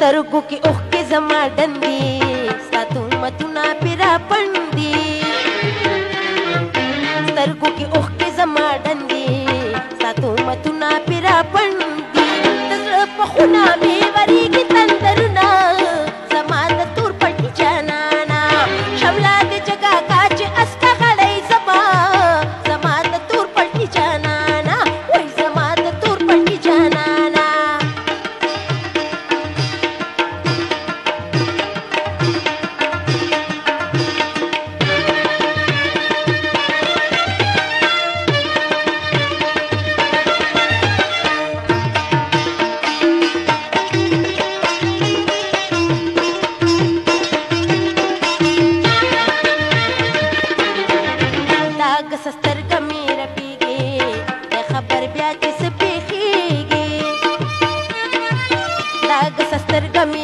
سترګو کې اوښکې زما ډندې ستا تهمتونه پې راپڼدي سترګو کې اوښکې زما ډندې ستا تهمتونه پې راپڼدي د زړه په خونه مې ورېږي تندرونه زما د تور پټي جانانه شمله د جګه کا چې اسکه غړی زما د تور پټي جانانه وای زما د تور پټي جانانه سترګه مې رپېږي د خبر بیا چې څه پېښېږي دا ګسه سترګه مې